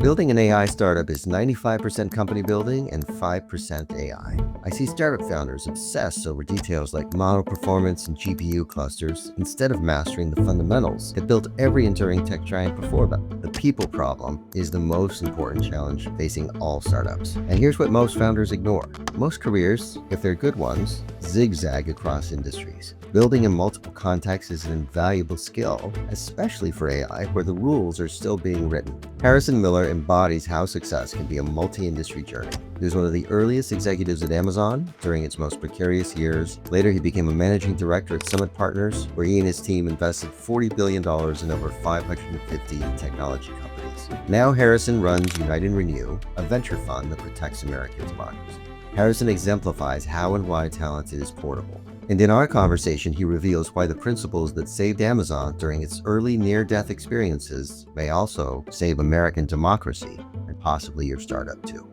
Building an AI startup is 95% company building and 5% AI. I see startup founders obsess over details like model performance and GPU clusters instead of mastering the fundamentals that built every enduring tech giant before them. The people problem is the most important challenge facing all startups. And here's what most founders ignore. Most careers, if they're good ones, zigzag across industries. Building in multiple contexts is an invaluable skill, especially for AI, where the rules are still being written. Harrison Miller embodies how success can be a multi-industry journey. He was one of the earliest executives at Amazon during its most precarious years. Later, he became a managing director at Summit Partners, where he and his team invested $40 billion in over 550 technology companies. Now Harrison runs Unite and Renew, a venture fund that protects American democracy. Harrison exemplifies how and why talent is portable. And in our conversation, he reveals why the principles that saved Amazon during its early near-death experiences may also save American democracy and possibly your startup too.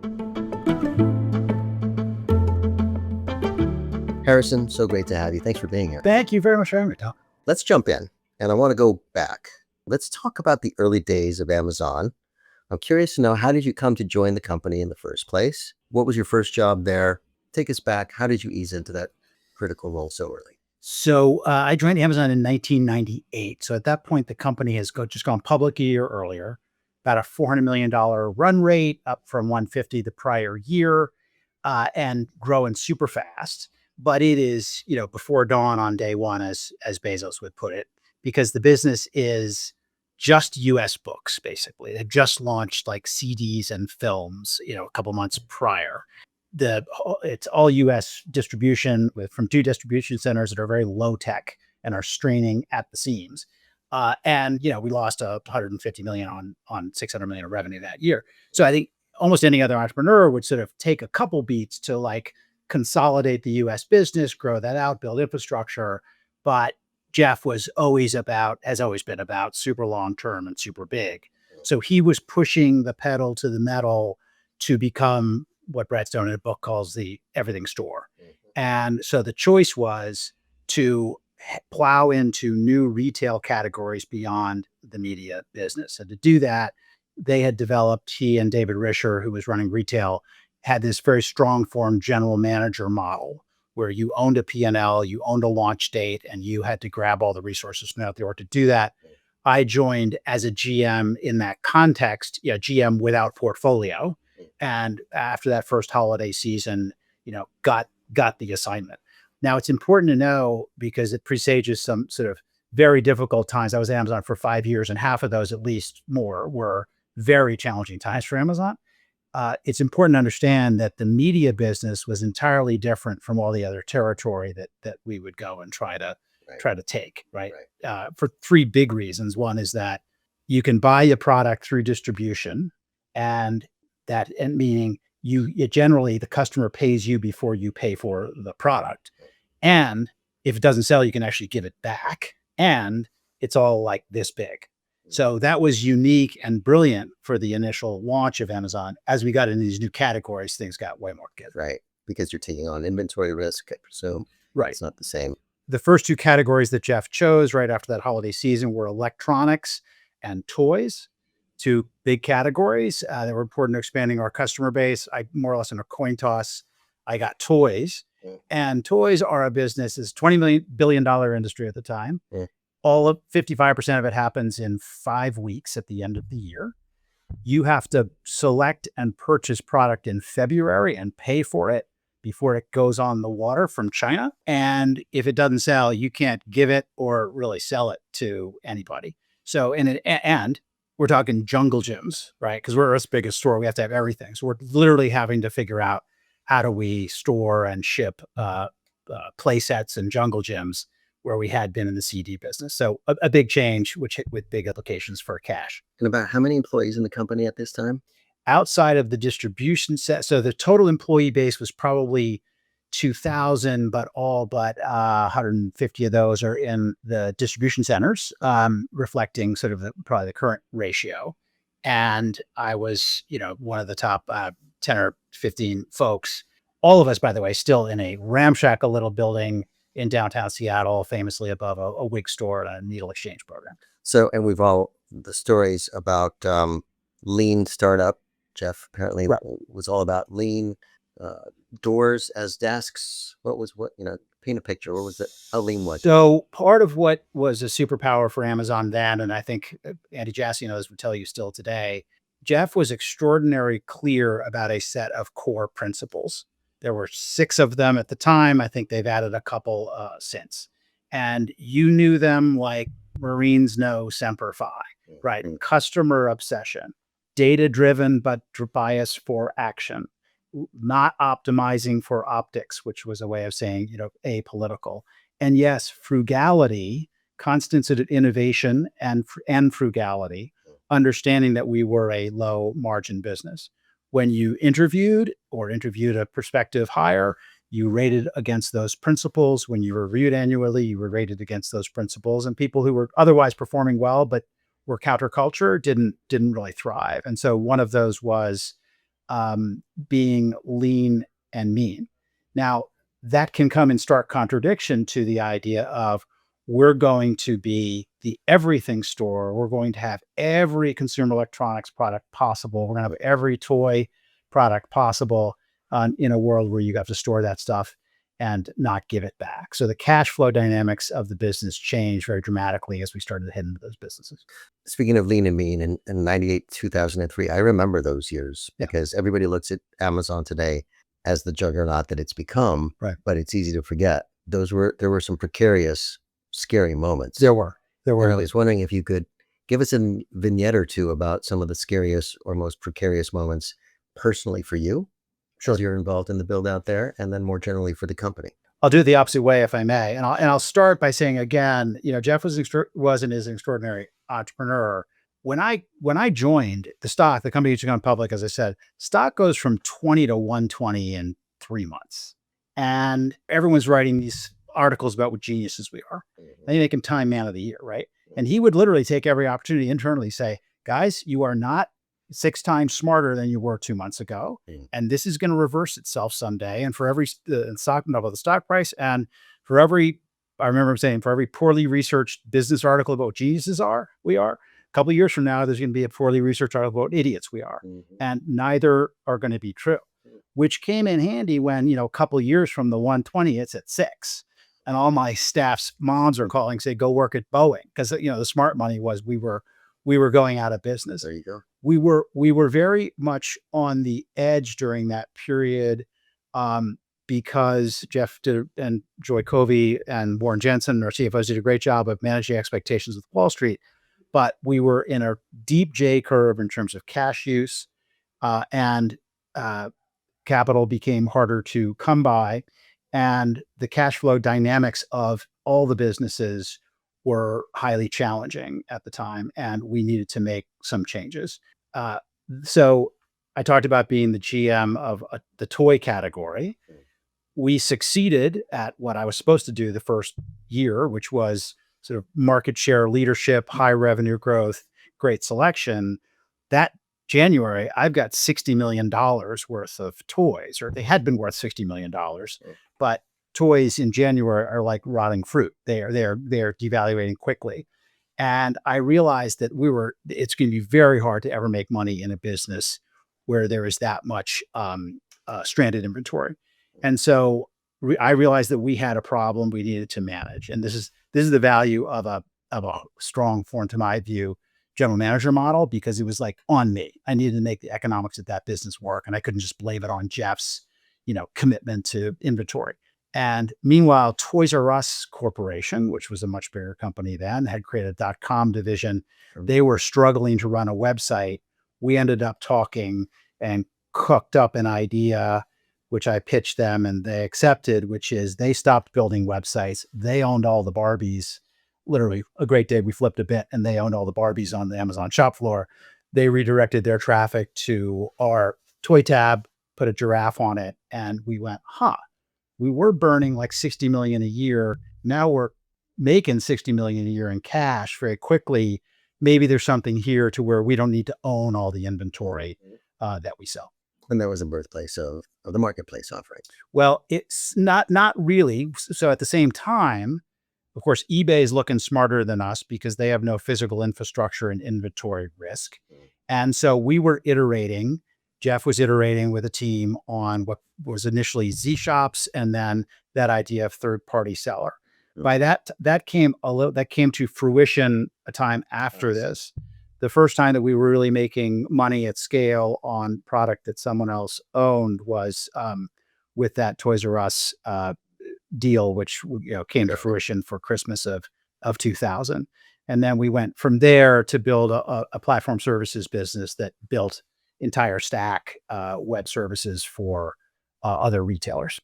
Harrison, so great to have you. Thanks for being here. Thank you very much for having me, Tom. Let's jump in, and I want to go back. Let's talk about the early days of Amazon. I'm curious to know, how did you come to join the company in the first place? What was your first job there? Take us back. How did you ease into that critical role so early? So I joined Amazon in 1998. So at that point, the company has just gone public a year earlier, about a $400 million run rate, up from 150 the prior year, and growing super fast. But it is, before dawn on day one, as Bezos would put it, because the business is just US books, basically. They've just launched like CDs and films, a couple months prior. It's all US distribution from 2 distribution centers that are very low tech and are straining at the seams. And we lost $150 million on $600 million of revenue that year. So I think almost any other entrepreneur would sort of take a couple beats to like consolidate the US business, grow that out, build infrastructure. But Jeff has always been about super long term and super big. So he was pushing the pedal to the metal to become what Brad Stone in a book calls the everything store. And so the choice was to plow into new retail categories beyond the media business. And to do that, they had developed, he and David Risher, who was running retail, had this very strong form general manager model where you owned a P&L, you owned a launch date, and you had to grab all the resources from out there to do that. I joined as a GM in that context, GM without portfolio. And after that first holiday season, got the assignment. Now it's important to know, because it presages some sort of very difficult times. I was at Amazon for 5 years, and half of those, at least more, were very challenging times for Amazon. It's important to understand that the media business was entirely different from all the other territory that we would go and try to take, right? For 3 big reasons. One is that you can buy a product through distribution, and meaning generally the customer pays you before you pay for the product. And if it doesn't sell, you can actually give it back. And it's all like this big. So that was unique and brilliant for the initial launch of Amazon. As we got into these new categories, things got way more good. Right. Because you're taking on inventory risk, I presume. Right. It's not the same. The first 2 categories that Jeff chose right after that holiday season were electronics and toys. 2 big categories that were important to expanding our customer base. I more or less in a coin toss, I got toys. And toys are a business, is $20 billion industry at the time. All of 55% of it happens in 5 weeks at the end of the year. You have to select and purchase product in February and pay for it before it goes on the water from China. And if it doesn't sell, you can't give it or really sell it to anybody. So, and we're talking jungle gyms, right? Because we're Earth's biggest store. We have to have everything. So we're literally having to figure out, how do we store and ship play sets and jungle gyms where we had been in the CD business. So a big change, with big implications for cash. And about how many employees in the company at this time? Outside of the distribution set, so the total employee base was probably 2,000, but 150 of those are in the distribution centers, reflecting sort of probably the current ratio. And I was, one of the top 10 or 15 folks. All of us, by the way, still in a ramshackle little building in downtown Seattle, famously above a wig store and a needle exchange program. So, and we've all the stories about lean startup. Jeff apparently Right. was all about lean, doors as desks. Paint a picture. What was it? How lean was it? So part of what was a superpower for Amazon then, and I think Andy Jassy knows would tell you still today, Jeff was extraordinarily clear about a set of core principles. There were 6 of them at the time. I think they've added a couple since. And you knew them like Marines know Semper Fi, right? Mm. Customer obsession, data driven, but bias for action, not optimizing for optics, which was a way of saying, apolitical. And yes, frugality, constants of innovation and frugality, understanding that we were a low margin business. When you interviewed a prospective hire, you rated against those principles. When you were reviewed annually, you were rated against those principles. And people who were otherwise performing well but were counterculture didn't really thrive. And so one of those was being lean and mean. Now, that can come in stark contradiction to the idea of we're going to be the everything store. We're going to have every consumer electronics product possible. We're going to have every toy product possible in a world where you have to store that stuff and not give it back. So the cash flow dynamics of the business changed very dramatically as we started to head into those businesses. Speaking of lean and mean, in 98, 2003, I remember those years because everybody looks at Amazon today as the juggernaut that it's become, Right. But it's easy to forget. There were some precarious, scary moments. There were. And I was wondering if you could give us a vignette or two about some of the scariest or most precarious moments personally for you. Sure. As you're involved in the build out there, and then more generally for the company. I'll do it the opposite way if I may. And I'll start by saying again, Jeff was and is an extraordinary entrepreneur. When I joined the company had gone public, as I said, stock goes from 20 to 120 in 3 months. And everyone's writing these articles about what geniuses we are. They make him Time Man of the Year, right? And he would literally take every opportunity internally say, guys, you are not 6 times smarter than you were 2 months ago. And this is going to reverse itself someday. And for every stock price, and for every, I remember saying, for every poorly researched business article about what geniuses we are, a couple of years from now, there's going to be a poorly researched article about idiots we are. And neither are going to be true, which came in handy when, a couple of years from the 120, it's at 6. And all my staff's moms are calling, say, go work at Boeing. Because, the smart money was we were going out of business. There you go. We were very much on the edge during that period because Jeff and Joy Covey and Warren Jensen, our CFOs, did a great job of managing expectations with Wall Street. But we were in a deep J curve in terms of cash use, and capital became harder to come by. And the cash flow dynamics of all the businesses were highly challenging at the time, and we needed to make some changes. So I talked about being the GM of the toy category. We succeeded at what I was supposed to do the first year, which was sort of market share leadership, high revenue growth, great selection. That January, I've got $60 million worth of toys, or they had been worth $60 million, but toys in January are like rotting fruit. They're devaluating quickly. And I realized that it's going to be very hard to ever make money in a business where there is that much stranded inventory. And so I realized that we had a problem we needed to manage. And this is the value of a strong, to my view, general manager model, because it was like on me. I needed to make the economics of that business work, and I couldn't just blame it on Jeff's, commitment to inventory. And meanwhile, Toys R Us Corporation, which was a much bigger company then, had created a .com division. They were struggling to run a website. We ended up talking and cooked up an idea, which I pitched them and they accepted, which is they stopped building websites. They owned all the Barbies. Literally a great day, we flipped a bit and they owned all the Barbies on the Amazon shop floor. They redirected their traffic to our toy tab, put a giraffe on it. And we went, we were burning like 60 million a year. Now we're making 60 million a year in cash very quickly. Maybe there's something here to where we don't need to own all the inventory that we sell. And that was the birthplace of the marketplace offering. Well, it's not really. So at the same time, Of course, eBay is looking smarter than us because they have no physical infrastructure and inventory risk. And so we were iterating. Jeff was iterating with a team on what was initially Z shops, and then that idea of third-party seller. By that came to fruition a time after this. The first time that we were really making money at scale on product that someone else owned was with that Toys R Us deal, which came to fruition for Christmas of 2000. And then we went from there to build a platform services business that built entire stack web services for other retailers.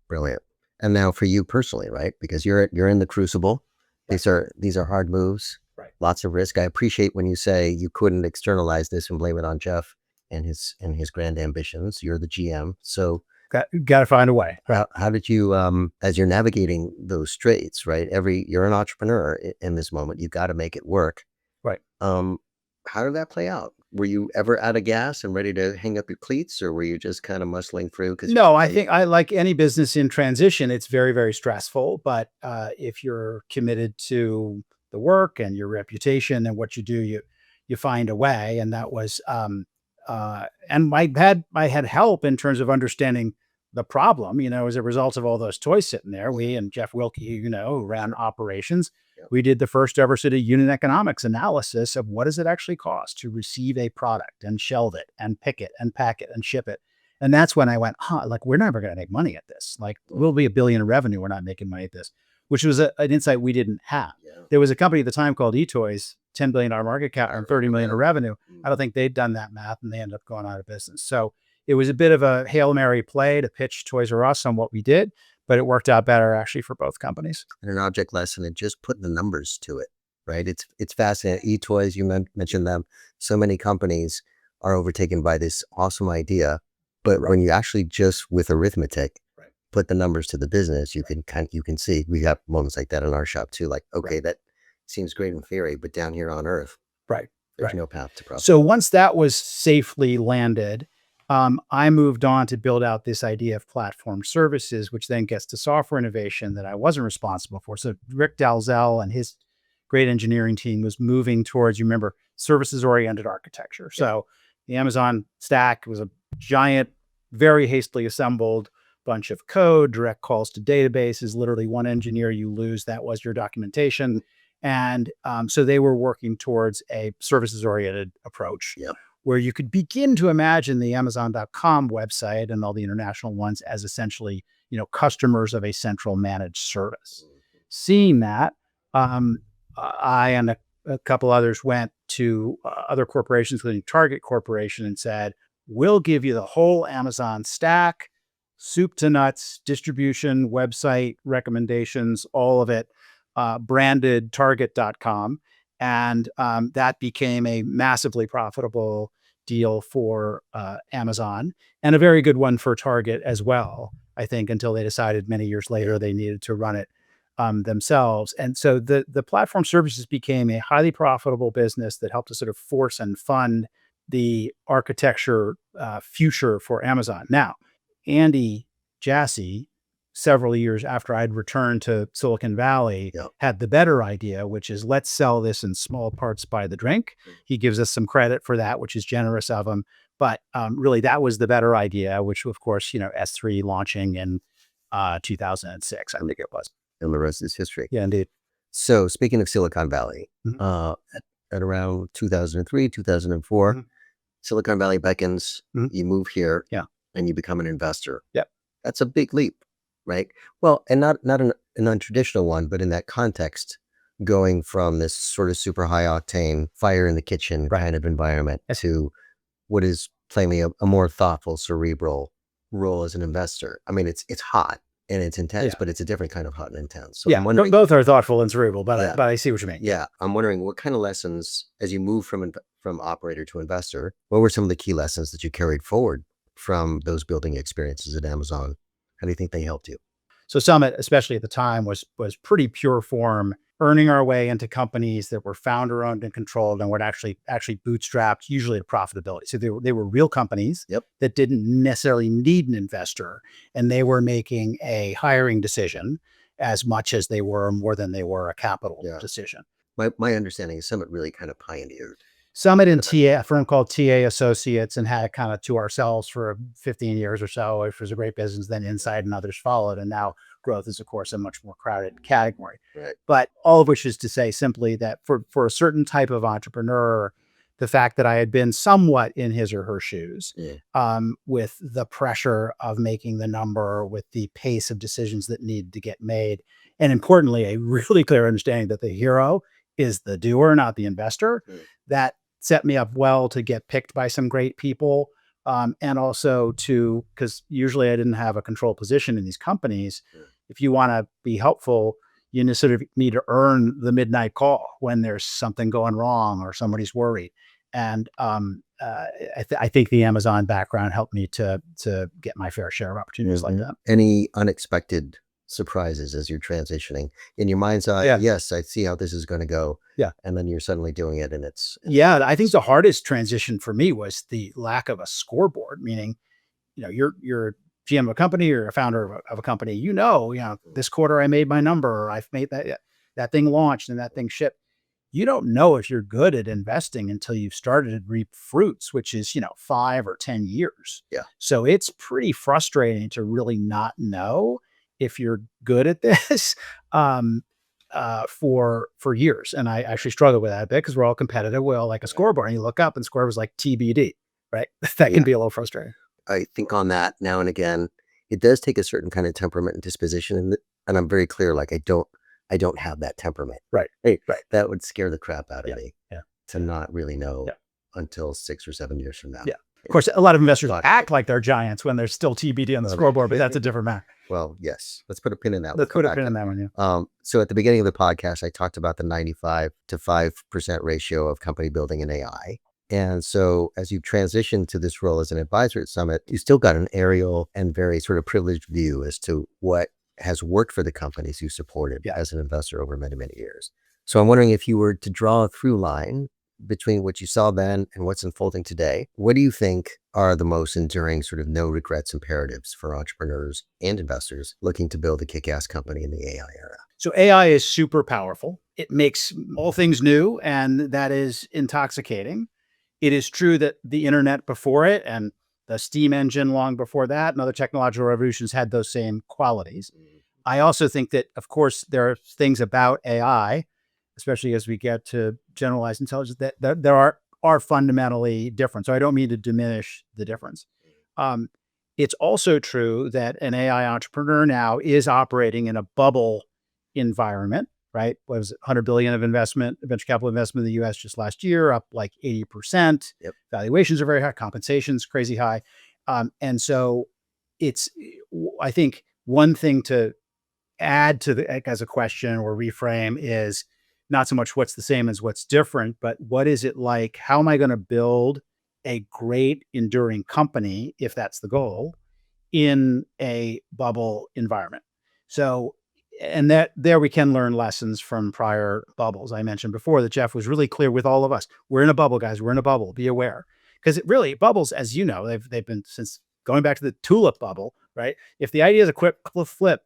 Brilliant. And now for you personally, right? Because you're in the crucible. These are hard moves. Right. Lots of risk. I appreciate when you say you couldn't externalize this and blame it on Jeff and his grand ambitions. You're the GM. So got to find a way. Right. How did you, as you're navigating those straits, right? You're an entrepreneur in this moment. You've got to make it work. Right. How did that play out? Were you ever out of gas and ready to hang up your cleats, or were you just kind of muscling through? No, I think like any business in transition, it's very, very stressful. But if you're committed to the work and your reputation and what you do, you find a way. And that was, and I had help in terms of understanding the problem, as a result of all those toys sitting there. We and Jeff Wilkie, who ran operations, we did the first ever sort of unit economics analysis of what does it actually cost to receive a product and shelve it and pick it and pack it and ship it. And that's when I went, we're never going to make money at this. Like, we'll be $1 billion in revenue. We're not making money at this, which was an insight we didn't have. Yeah. There was a company at the time called eToys, $10 billion market cap and $30 million in revenue. I don't think they'd done that math, and they ended up going out of business. So it was a bit of a Hail Mary play to pitch Toys R Us on what we did, but it worked out better actually for both companies. And an object lesson and just putting the numbers to it, right? It's fascinating. eToys, you mentioned them. So many companies are overtaken by this awesome idea, but when you actually just with arithmetic put the numbers to the business, you can see. We have moments like that in our shop too. Like, okay, that seems great in theory, but down here on Earth, there's no path to profit. So once that was safely landed, I moved on to build out this idea of platform services, which then gets to software innovation that I wasn't responsible for. So Rick Dalzell and his great engineering team was moving towards, services-oriented architecture. So the Amazon stack was a giant, very hastily assembled bunch of code, direct calls to databases, literally one engineer you lose, that was your documentation. And so they were working towards a services-oriented approach. Where you could begin to imagine the Amazon.com website and all the international ones as essentially, customers of a central managed service. Seeing that, I and a couple others went to other corporations, including Target Corporation, and said, we'll give you the whole Amazon stack, soup to nuts, distribution, website, recommendations, all of it, branded Target.com. And that became a massively profitable deal for Amazon, and a very good one for Target as well, I think, until they decided many years later they needed to run it themselves. And so the platform services became a highly profitable business that helped to sort of force and fund the architecture future for Amazon. Now, Andy Jassy, several years after I'd returned to Silicon Valley, had the better idea, which is let's sell this in small parts by the drink. He gives us some credit for that, which is generous of him. But really, that was the better idea, which, of course, S3 launching in 2006, I think it was. And the rest is history. Yeah, indeed. So speaking of Silicon Valley, at around 2003, 2004, Silicon Valley beckons, you move here, and you become an investor. That's a big leap. Right. Well, and not an untraditional one, but in that context, going from this sort of super high octane fire in the kitchen kind of environment to what is plainly a more thoughtful, cerebral role as an investor. I mean, it's hot and it's intense, but it's a different kind of hot and intense. So I'm wondering, both are thoughtful and cerebral, but I see what you mean. Yeah, I'm wondering what kind of lessons, as you move from operator to investor, what were some of the key lessons that you carried forward from those building experiences at Amazon? How do you think they helped you? So Summit, especially at the time, was pretty pure form, earning our way into companies that were founder owned and controlled and were actually bootstrapped, usually to profitability. So they were real companies that didn't necessarily need an investor, and they were making a hiring decision. as much as they were, more than they were, a capital decision. My understanding is Summit really kind of pioneered. Summit and TA, a firm called TA Associates, and had kind of to ourselves for 15 years or so, which was a great business. Then Insight and others followed. And now growth is, of course, a much more crowded category. Right. But all of which is to say simply that for a certain type of entrepreneur, the fact that I had been somewhat in his or her shoes, with the pressure of making the number, with the pace of decisions that need to get made, and importantly, a really clear understanding that the hero is the doer, not the investor, that set me up well to get picked by some great people. And also because usually I didn't have a control position in these companies. If you want to be helpful, you sort of need to earn the midnight call when there's something going wrong or somebody's worried. And I think the Amazon background helped me to get my fair share of opportunities like that. Any unexpected surprises as you're transitioning in your mind's eye? Yes, I see how this is going to go. And then you're suddenly doing it, and it's I think the hardest transition for me was the lack of a scoreboard. Meaning, you're GM of a company or a founder of a company. This quarter I made my number, or I've made that thing launched and that thing shipped. You don't know if you're good at investing until you've started to reap fruits, which is 5 or 10 years. So it's pretty frustrating to really not know if you're good at this for years. And I actually struggle with that a bit because we're all competitive. We all like a scoreboard, and you look up and score was like TBD, right? That can be a little frustrating. I think on that now and again, it does take a certain kind of temperament and disposition. And I'm very clear, like I don't have that temperament. Right. That would scare the crap out of me to not really know until 6 or 7 years from now. Of course, a lot of investors act like they're giants when there's still TBD on the scoreboard, but that's a different matter. Well, yes. Let's put a pin in that. Let's put a pin in that one, So at the beginning of the podcast, I talked about the 95 to 5% ratio of company building in AI. And so as you transition to this role as an advisor at Summit, you still got an aerial and very sort of privileged view as to what has worked for the companies you supported as an investor over many, many years. So I'm wondering, if you were to draw a through line between what you saw then and what's unfolding today, what do you think are the most enduring sort of no regrets imperatives for entrepreneurs and investors looking to build a kick-ass company in the AI era? So AI is super powerful. It makes all things new, and that is intoxicating. It is true that the internet before it and the steam engine long before that and other technological revolutions had those same qualities. I also think that, of course, there are things about AI, especially as we get to generalized intelligence, that there are fundamentally different. So I don't mean to diminish the difference. It's also true that an AI entrepreneur now is operating in a bubble environment, right? What was it, 100 billion of investment, venture capital investment in the US just last year, up like 80%. Valuations are very high, compensation's crazy high. And so I think one thing to add to as a question or reframe is not so much what's the same as what's different, but what is it like? How am I going to build a great enduring company, if that's the goal, in a bubble environment? So, and there we can learn lessons from prior bubbles. I mentioned before that Jeff was really clear with all of us. We're in a bubble, guys. We're in a bubble. Be aware. Because bubbles, as you know, they've been since going back to the tulip bubble, right? If the idea is a quick flip,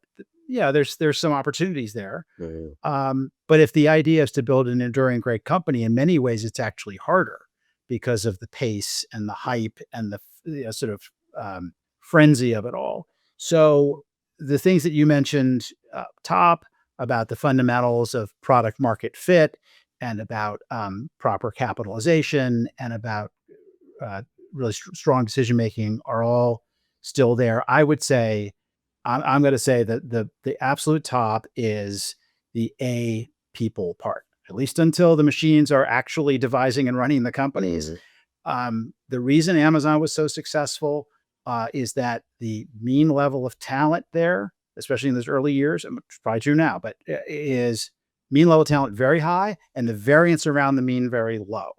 there's some opportunities there. But if the idea is to build an enduring great company, in many ways, it's actually harder because of the pace and the hype and the sort of frenzy of it all. So the things that you mentioned up top about the fundamentals of product market fit and about proper capitalization and about really strong decision-making are all still there. I would say, I'm going to say that the absolute top is the people part, at least until the machines are actually devising and running the companies. The reason Amazon was so successful is that the mean level of talent there, especially in those early years, it's probably true now, but is mean level of talent very high and the variance around the mean very low.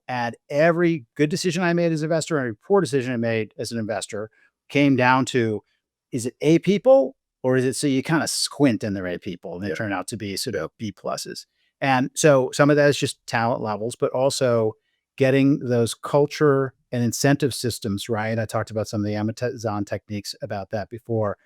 And every good decision I made as an investor and every poor decision I made as an investor came down to, is it people or is it so you kind of squint and they're A people and they turn out to be sort of B pluses? And so some of that is just talent levels, but also getting those culture and incentive systems right. I talked about some of the Amazon techniques about that before.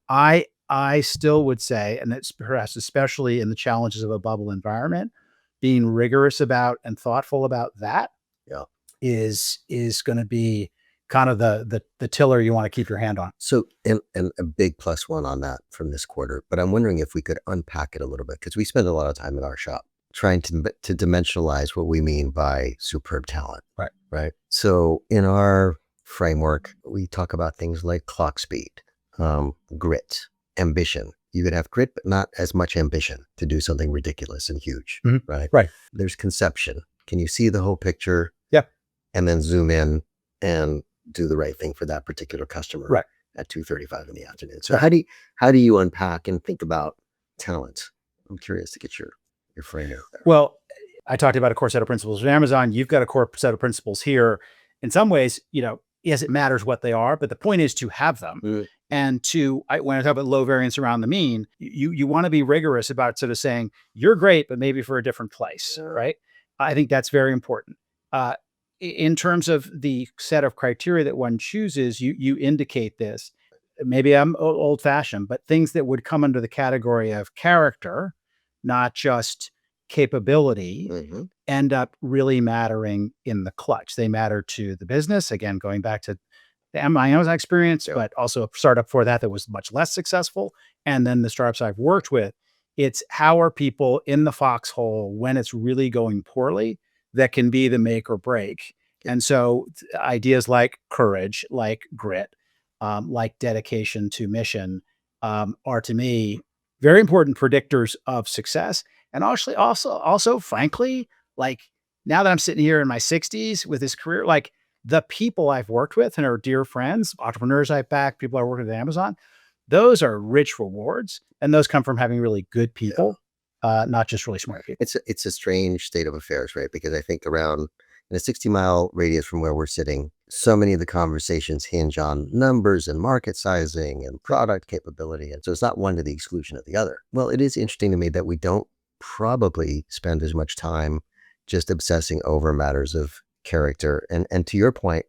I I still would say, and it's perhaps especially in the challenges of a bubble environment, being rigorous about and thoughtful about that Yeah. is going to be kind of the tiller you want to keep your hand on. So, and a big plus one on that from this quarter, but I'm wondering if we could unpack it a little bit because we spend a lot of time in our shop trying to dimensionalize what we mean by superb talent. Right. Right. So, in our framework, we talk about things like clock speed, grit, ambition. You could have grit, but not as much ambition to do something ridiculous and huge. Mhm. Right. Right. There's conception. Can you see the whole picture? Yeah. And then zoom in and do the right thing for that particular customer Right. at 2:35 in the afternoon. So how do you unpack and think about talent? I'm curious to get your framework there. Well, I talked about a core set of principles at Amazon. You've got a core set of principles here. In some ways, yes, it matters what they are, but the point is to have them. And when I talk about low variance around the mean, you want to be rigorous about sort of saying you're great, but maybe for a different place, right? I think that's very important. In terms of the set of criteria that one chooses, you indicate this. Maybe I'm old fashioned, but things that would come under the category of character, not just capability, end up really mattering in the clutch. They matter to the business. Again, going back to my Amazon experience, but also a startup before that was much less successful. And then the startups I've worked with, it's how are people in the foxhole when it's really going poorly that can be the make or break. And so ideas like courage, like grit, like dedication to mission are to me very important predictors of success. And actually also frankly, like now that I'm sitting here in my 60s with this career, like the people I've worked with and are dear friends, entrepreneurs I've backed, people I work with at Amazon, those are rich rewards. And those come from having really good people, not just really smart people. It's a strange state of affairs, right? Because I think around in a 60-mile radius from where we're sitting, so many of the conversations hinge on numbers and market sizing and product capability. And so it's not one to the exclusion of the other. Well, it is interesting to me that we don't probably spend as much time just obsessing over matters of character. And to your point,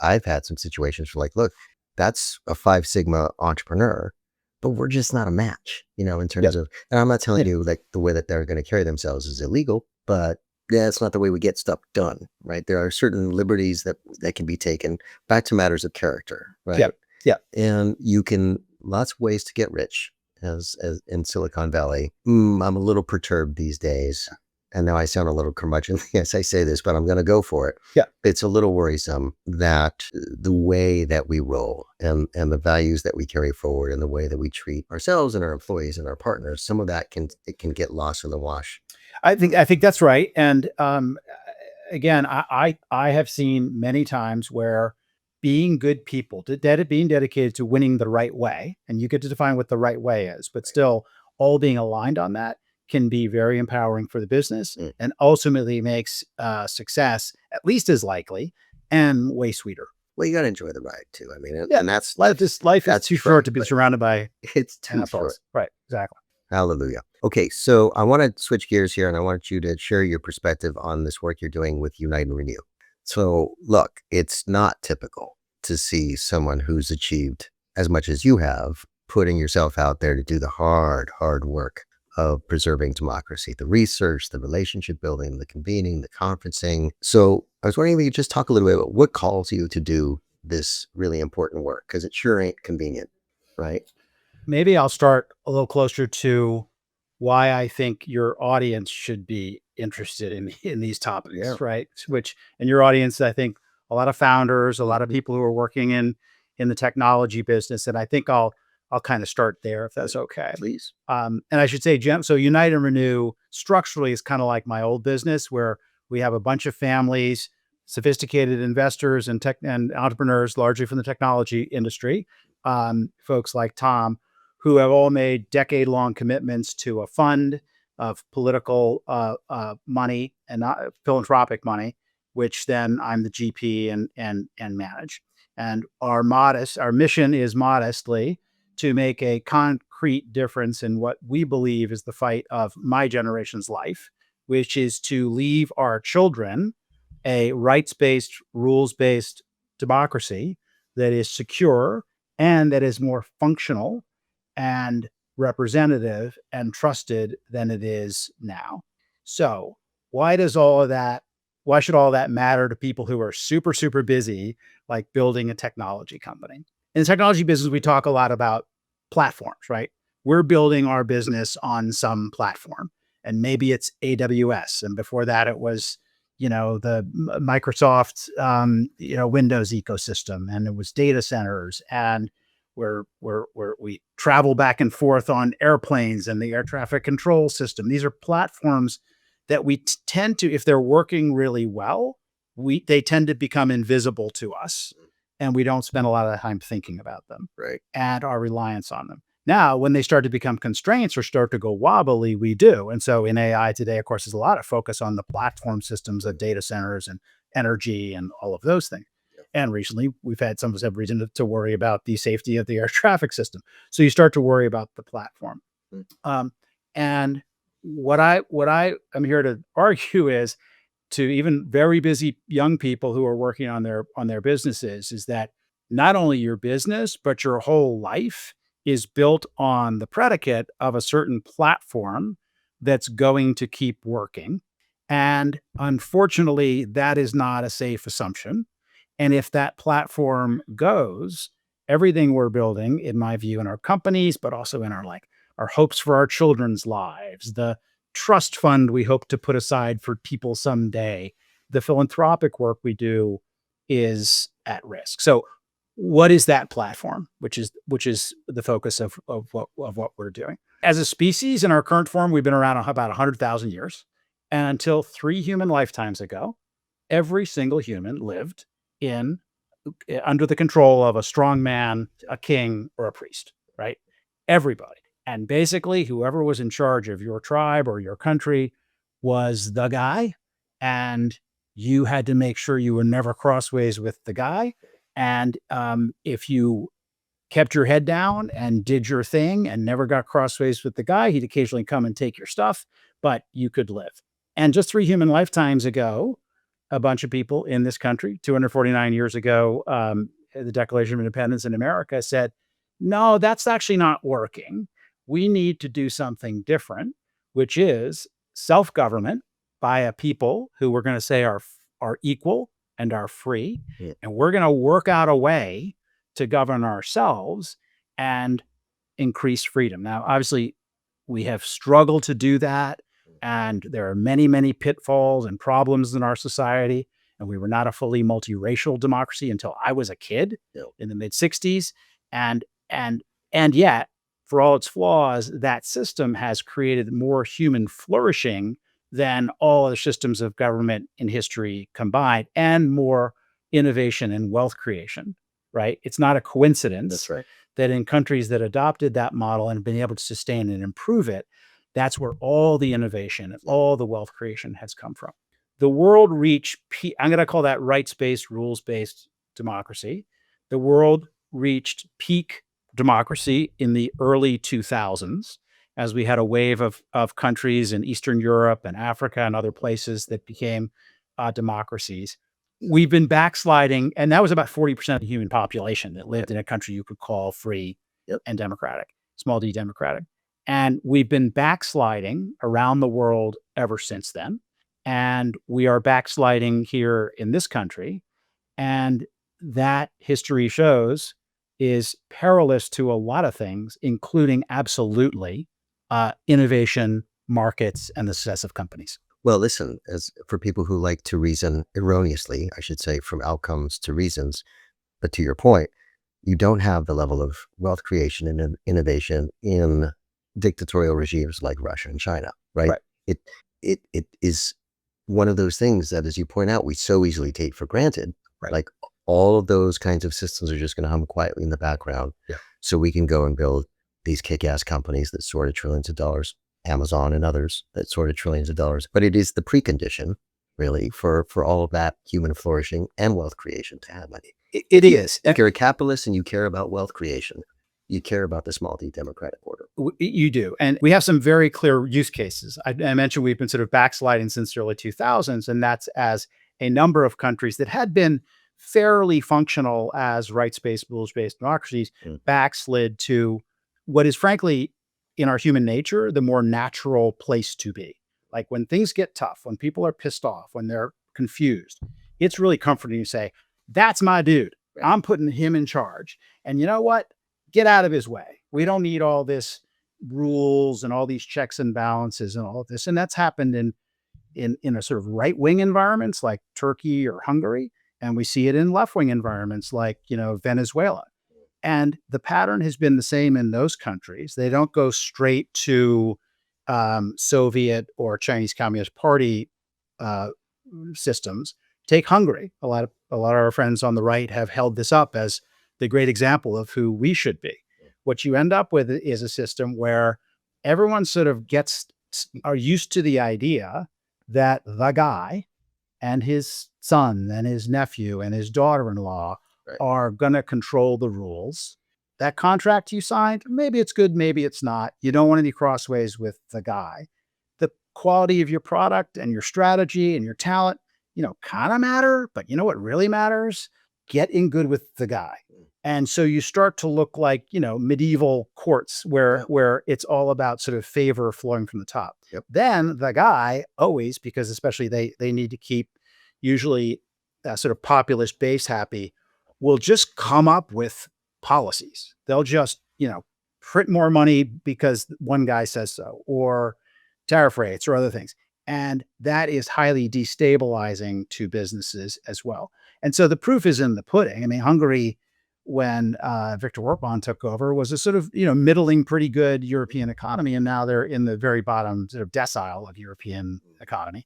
I've had some situations where like, look, that's a 5 Sigma entrepreneur, but we're just not a match, in terms of, and I'm not telling you like the way that they're going to carry themselves is illegal, but it's not the way we get stuff done, right? There are certain liberties that can be taken back to matters of character, right? Yeah. And you can, lots of ways to get rich as in Silicon Valley. I'm a little perturbed these days. And now I sound a little curmudgeon as I say this, but I'm going to go for it. Yeah. It's a little worrisome that the way that we roll and the values that we carry forward and the way that we treat ourselves and our employees and our partners, some of that can get lost in the wash. I think that's right. And again, I have seen many times where being good people, being dedicated to winning the right way, and you get to define what the right way is, but still all being aligned on that can be very empowering for the business and ultimately makes success at least as likely and way sweeter. Well, you got to enjoy the ride too. I mean, Yeah, and that's life is too short to be surrounded by it's too short. assholes. Right, exactly. Hallelujah. Okay, so I want to switch gears here and I want you to share your perspective on this work you're doing with Unite and Renew. So look, it's not typical to see someone who's achieved as much as you have, putting yourself out there to do the hard work of preserving democracy, the research, the relationship building, the convening, the conferencing. So I was wondering if you could just talk a little bit about what calls you to do this really important work, because it sure ain't convenient, right? Maybe I'll start a little closer to why I think your audience should be interested in these topics, right? Which in your audience, I think a lot of founders, a lot of people who are working in the technology business, and I think I'll kind of start there if that's okay. Please. And I should say, so Unite and Renew structurally is kind of like my old business where we have a bunch of families, sophisticated investors and entrepreneurs, largely from the technology industry, folks like Tom, who have all made decade-long commitments to a fund of political money and not philanthropic money, which then I'm the GP and manage. And our mission is modestly to make a concrete difference in what we believe is the fight of my generation's life, which is to leave our children a rights-based, rules-based democracy that is secure and that is more functional and representative and trusted than it is now. So why should all of that matter to people who are super, super busy, like building a technology company? In the technology business, we talk a lot about platforms, right? We're building our business on some platform, and maybe it's AWS. And before that, it was, the Microsoft, Windows ecosystem, and it was data centers, and we travel back and forth on airplanes and the air traffic control system. These are platforms that we tend to, if they're working really well, they tend to become invisible to us, and we don't spend a lot of time thinking about them, Right. and our reliance on them. Now, when they start to become constraints or start to go wobbly, we do. And so in AI today, of course, there's a lot of focus on the platform systems of data centers and energy and all of those things. And recently, we've had some of us have reason to worry about the safety of the air traffic system. So you start to worry about the platform. And what I am here to argue is, to even very busy young people who are working on their businesses, is that not only your business, but your whole life is built on the predicate of a certain platform that's going to keep working. And unfortunately, that is not a safe assumption. And if that platform goes, everything we're building, in my view, in our companies, but also in our hopes for our children's lives, the trust fund we hope to put aside for people someday, the philanthropic work we do, is at risk. So what is that platform, which is the focus of what we're doing? As a species, in our current form, we've been around about 100,000 years. And until 3 human lifetimes ago, every single human lived under the control of a strong man, a king, or a priest, right? Everybody. And basically, whoever was in charge of your tribe or your country was the guy. And you had to make sure you were never crossways with the guy. And if you kept your head down and did your thing and never got crossways with the guy, he'd occasionally come and take your stuff, but you could live. And just 3 human lifetimes ago, a bunch of people in this country, 249 years ago, the Declaration of Independence in America said, no, that's actually not working. We need to do something different, which is self-government by a people who we're going to say are equal and are free. Yeah. And we're going to work out a way to govern ourselves and increase freedom. Now, obviously, we have struggled to do that. And there are many, many pitfalls and problems in our society. And we were not a fully multiracial democracy until I was a kid in the mid 60s. And yet, for all its flaws, that system has created more human flourishing than all other systems of government in history combined, and more innovation and wealth creation, right? It's not a coincidence That's right. that in countries that adopted that model and been able to sustain and improve it, that's where all the innovation and all the wealth creation has come from. The world reached, I'm going to call that rights-based, rules-based democracy. The world reached peak democracy in the early 2000s, as we had a wave of countries in Eastern Europe and Africa and other places that became democracies. We've been backsliding, and that was about 40% of the human population that lived in a country you could call free and democratic, small d democratic. And we've been backsliding around the world ever since then. And we are backsliding here in this country. And that history shows is perilous to a lot of things, including absolutely innovation, markets, and the success of companies. Well, listen, as for people who like to reason erroneously, I should say, from outcomes to reasons, but to your point, you don't have the level of wealth creation and innovation in dictatorial regimes like Russia and China, right? It is one of those things that, as you point out, we so easily take for granted. Right. Like all of those kinds of systems are just going to hum quietly in the background. Yeah. So we can go and build these kick-ass companies that sort of trillions of dollars, Amazon and others that sort of trillions of dollars. But it is the precondition, really, for all of that human flourishing and wealth creation to have money. It is. If you're a capitalist and you care about wealth creation, you care about the small d democratic order. You do. And we have some very clear use cases. I mentioned we've been sort of backsliding since the early 2000s, and that's as a number of countries that had been fairly functional as rights-based, rules-based democracies backslid to what is frankly in our human nature, the more natural place to be. Like when things get tough, when people are pissed off, when they're confused, it's really comforting to say, that's my dude. I'm putting him in charge. And you know what? Get out of his way. We don't need all this rules and all these checks and balances and all of this. And that's happened in a sort of right-wing environments like Turkey or Hungary. And we see it in left-wing environments like, Venezuela. And the pattern has been the same in those countries. They don't go straight to Soviet or Chinese Communist Party uh, systems. Take Hungary. A lot of our friends on the right have held this up as the great example of who we should be. What you end up with is a system where everyone sort of are used to the idea that the guy and his son and his nephew and his daughter-in-law are going to control the rules. That contract you signed, maybe it's good, maybe it's not. You don't want any crossways with the guy. The quality of your product and your strategy and your talent, kind of matter, but you know what really matters? Get in good with the guy. And so you start to look like, medieval courts where it's all about sort of favor flowing from the top. Yep. Then the guy always, because especially they need to keep usually a sort of populist base happy, will just come up with policies. They'll just, print more money because one guy says so, or tariff rates or other things. And that is highly destabilizing to businesses as well. And so the proof is in the pudding. I mean, Hungary, when Viktor Orban took over, was a sort of, middling, pretty good European economy. And now they're in the very bottom sort of decile of European economy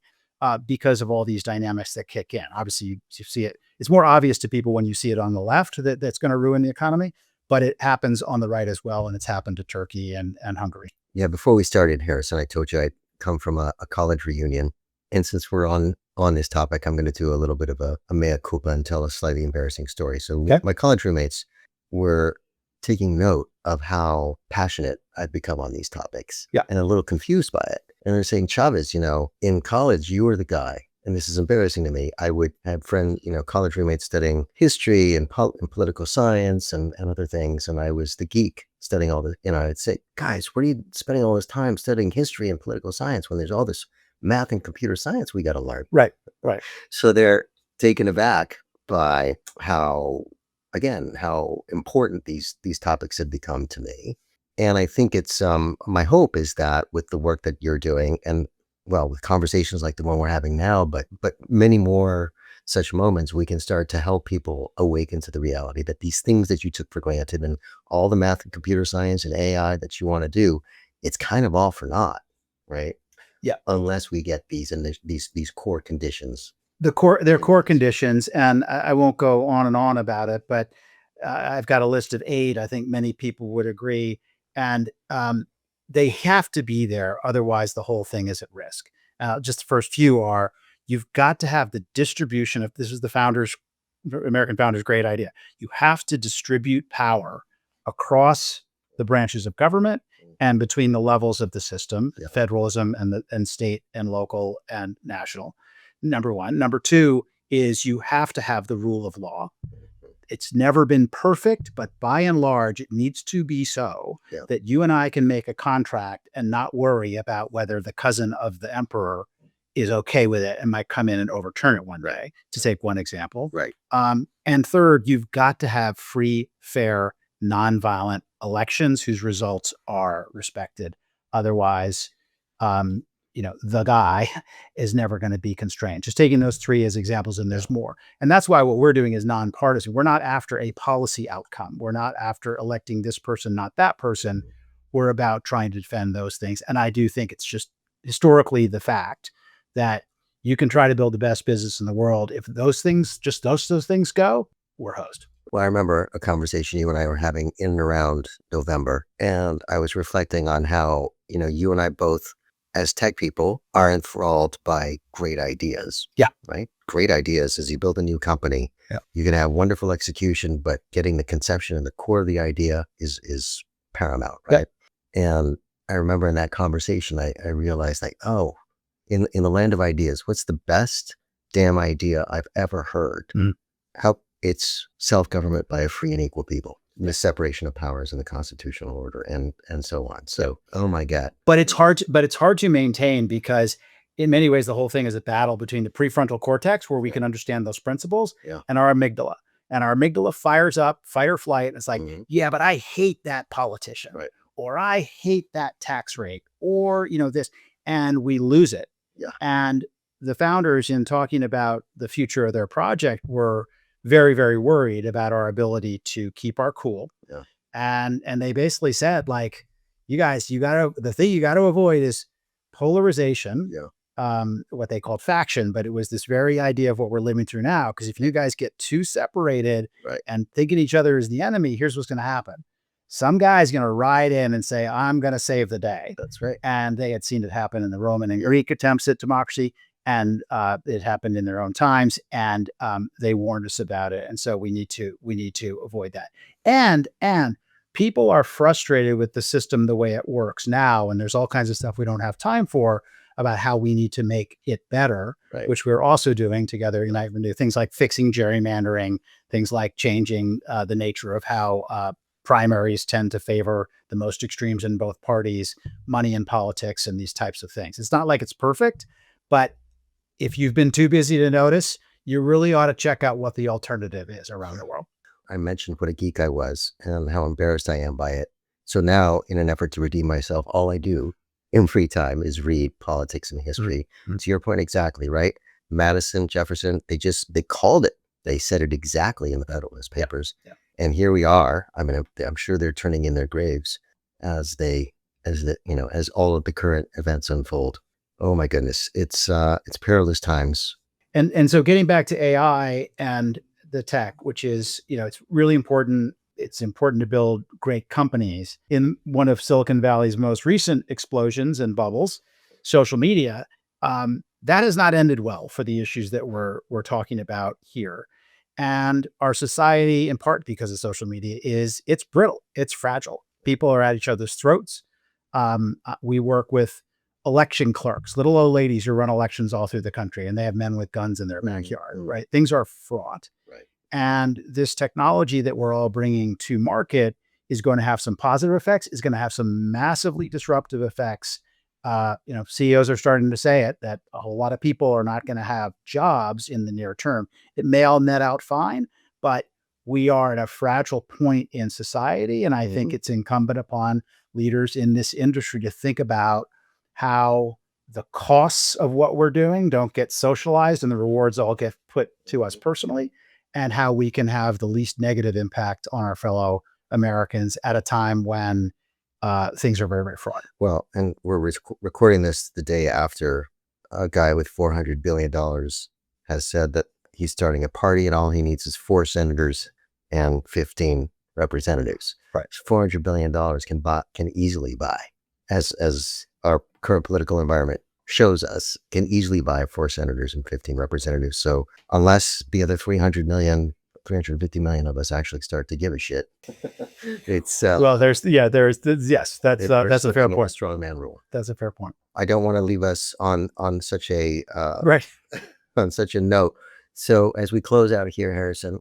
because of all these dynamics that kick in. Obviously, you see it. It's more obvious to people when you see it on the left that's going to ruin the economy, but it happens on the right as well. And it's happened to Turkey and Hungary. Yeah, before we started, Harrison, I told you I'd come from a college reunion. And since we're on this topic, I'm going to do a little bit of a mea culpa and tell a slightly embarrassing story. So my college roommates were taking note of how passionate I'd become on these topics and a little confused by it. And they're saying, Chavez, in college, you were the guy. And this is embarrassing to me. I would have friends, college roommates studying history and political science and other things. And I was the geek studying all the, I'd say, guys, what are you spending all this time studying history and political science when there's all this math and computer science we got to learn? Right. So they're taken aback by how important these topics had become to me. And I think it's, my hope is that with the work that you're doing and with conversations like the one we're having now, but many more such moments, we can start to help people awaken to the reality that these things that you took for granted and all the math and computer science and AI that you want to do, it's kind of all for naught, right? Yeah. Unless we get these core conditions. They're core conditions, and I won't go on and on about it, but I've got a list of 8. I think many people would agree, and they have to be there. Otherwise, the whole thing is at risk. Just the first few are, you've got to have the distribution of, this is the American founders' great idea. You have to distribute power across the branches of government and between the levels of the system, federalism and state and local and national. Number one. Number two is you have to have the rule of law. It's never been perfect, but by and large, it needs to be so that you and I can make a contract and not worry about whether the cousin of the emperor is okay with it and might come in and overturn it one day, to take one example. Right. And third, you've got to have free, fair, nonviolent elections whose results are respected. Otherwise, the guy is never going to be constrained. Just taking those 3 as examples, and there's more. And that's why what we're doing is nonpartisan. We're not after a policy outcome. We're not after electing this person, not that person. We're about trying to defend those things. And I do think it's just historically the fact that you can try to build the best business in the world. If those things go, we're hosed. Well, I remember a conversation you and I were having in and around November, and I was reflecting on how, you and I both, as tech people, are enthralled by great ideas. Yeah. Right? Great ideas. As you build a new company, you can have wonderful execution, but getting the conception and the core of the idea is paramount, right? Yeah. And I remember in that conversation, I realized in the land of ideas, what's the best damn idea I've ever heard? How it's self-government by a free and equal people. the separation of powers in the constitutional order and so on. So, oh my God. But it's hard to maintain because in many ways, the whole thing is a battle between the prefrontal cortex, where we can understand those principles, Yeah. and our amygdala. And our amygdala fires up, fight or flight. And it's like, yeah, but I hate that politician, Right. or I hate that tax rate, or, this, and we lose it. Yeah. And the founders, in talking about the future of their project, were very, very worried about our ability to keep our cool. Yeah. And they basically said, like, you guys, the thing you got to avoid is polarization. Yeah. What they called faction, but it was this very idea of what we're living through now. Because if you guys get too separated and thinking each other is the enemy, here's what's going to happen. Some guy's going to ride in and say, I'm going to save the day. That's right. And they had seen it happen in the Roman and Greek attempts at democracy. And it happened in their own times. And they warned us about it. And so we need to avoid that. And people are frustrated with the system the way it works now. And there's all kinds of stuff we don't have time for about how we need to make it better, which we're also doing together. Unite Renew, things like fixing gerrymandering, things like changing the nature of how primaries tend to favor the most extremes in both parties, money in politics, and these types of things. It's not like it's perfect, but if you've been too busy to notice, you really ought to check out what the alternative is around the world. I mentioned what a geek I was and how embarrassed I am by it. So now, in an effort to redeem myself, all I do in free time is read politics and history. To your point, exactly, right? Madison, Jefferson, they called it. They said it exactly in the Federalist Papers. Yeah. And here we are. I mean, I'm sure they're turning in their graves as all of the current events unfold. Oh my goodness. It's perilous times. And so getting back to AI and the tech, which is, it's really important. It's important to build great companies. In one of Silicon Valley's most recent explosions and bubbles, social media, that has not ended well for the issues that we're talking about here. And our society, in part because of social media, it's brittle, it's fragile. People are at each other's throats. We work with election clerks, little old ladies who run elections all through the country, and they have men with guns in their backyard, right? Things are fraught. Right. And this technology that we're all bringing to market is going to have some positive effects, is going to have some massively disruptive effects. CEOs are starting to say it, that a whole lot of people are not going to have jobs in the near term. It may all net out fine, but we are at a fragile point in society. And I think it's incumbent upon leaders in this industry to think about how the costs of what we're doing don't get socialized and the rewards all get put to us personally, and how we can have the least negative impact on our fellow Americans at a time when things are very, very fraught. Well, and we're recording this the day after a guy with $400 billion has said that he's starting a party and all he needs is 4 senators and 15 representatives. Right. $400 billion can easily buy, as our current political environment shows us, can easily buy 4 senators and 15 representatives. So unless the other 350 million of us actually start to give a shit, it's that's a fair point. Strong man rule. That's a fair point. I don't want to leave us on such a right on such a note. So as we close out here, Harrison,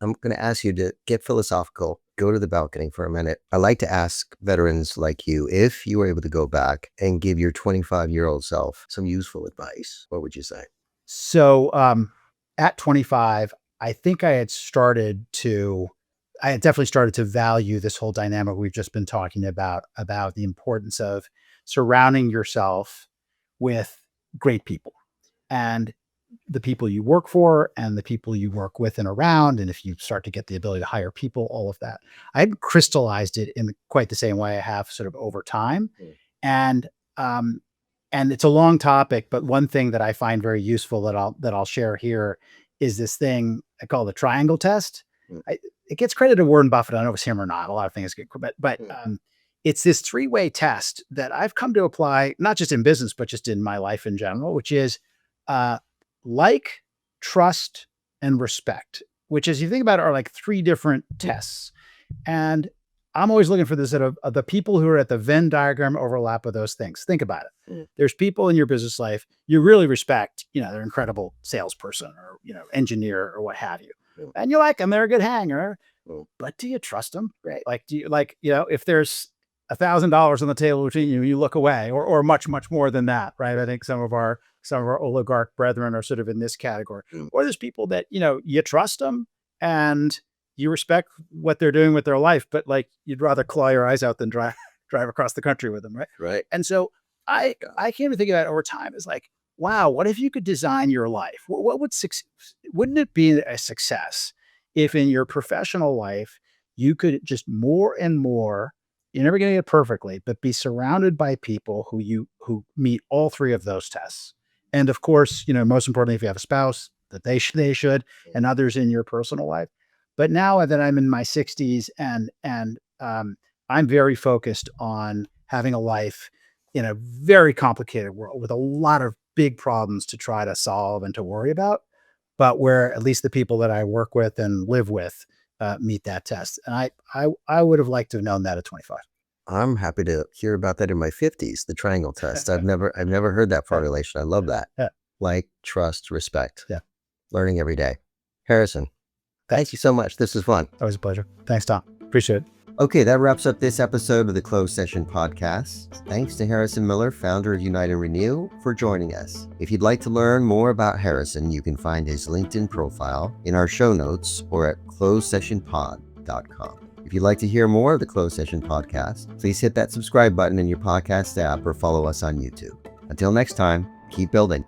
I'm going to ask you to get philosophical. Go to the balcony for a minute. I like to ask veterans like you, if you were able to go back and give your 25-year-old self some useful advice, what would you say? So at 25, I think I had definitely started to value this whole dynamic we've just been talking about the importance of surrounding yourself with great people, and the people you work for and the people you work with and around. And if you start to get the ability to hire people, all of that. I hadn't crystallized it in quite the same way I have sort of over time. And it's a long topic, but one thing that I find very useful that I'll share here is this thing I call the triangle test. It gets credit to Warren Buffett. I don't know if it's him or not. A lot of things get, but it's this 3-way test that I've come to apply, not just in business, but just in my life in general, which is, like, trust, and respect, which, as you think about it, are like 3 different tests. And I'm always looking for this sort of the people who are at the Venn diagram overlap of those things. Think about it. There's people in your business life you really respect, they're an incredible salesperson or, engineer or what have you. And you like them, they're a good hanger. but do you trust them? Right? Like, do you if there's $1,000 on the table between you, you look away, or much, much more than that, right? I think some of our oligarch brethren are sort of in this category. Or there's people that, you trust them and you respect what they're doing with their life, but like you'd rather claw your eyes out than drive across the country with them, right? Right. And so I came to think about it over time as like, wow, what if you could design your life? What would wouldn't it be a success if in your professional life you could just more and more, you're never going to get it perfectly, but be surrounded by people who meet all three of those tests. And of course, most importantly, if you have a spouse, that they should, and others in your personal life. But now that I'm in my 60s and I'm very focused on having a life in a very complicated world with a lot of big problems to try to solve and to worry about, but where at least the people that I work with and live with meet that test. And I would have liked to have known that at 25. I'm happy to hear about that in my 50s, the triangle test. I've never heard that formulation. I love that. Yeah. Like, trust, respect. Yeah. Learning every day. Harrison, thank you so much. This was fun. Always a pleasure. Thanks, Tom. Appreciate it. Okay, that wraps up this episode of the Closed Session Podcast. Thanks to Harrison Miller, founder of Unite and Renew, for joining us. If you'd like to learn more about Harrison, you can find his LinkedIn profile in our show notes or at closedsessionpod.com. If you'd like to hear more of the Closed Session Podcast, please hit that subscribe button in your podcast app or follow us on YouTube. Until next time, keep building.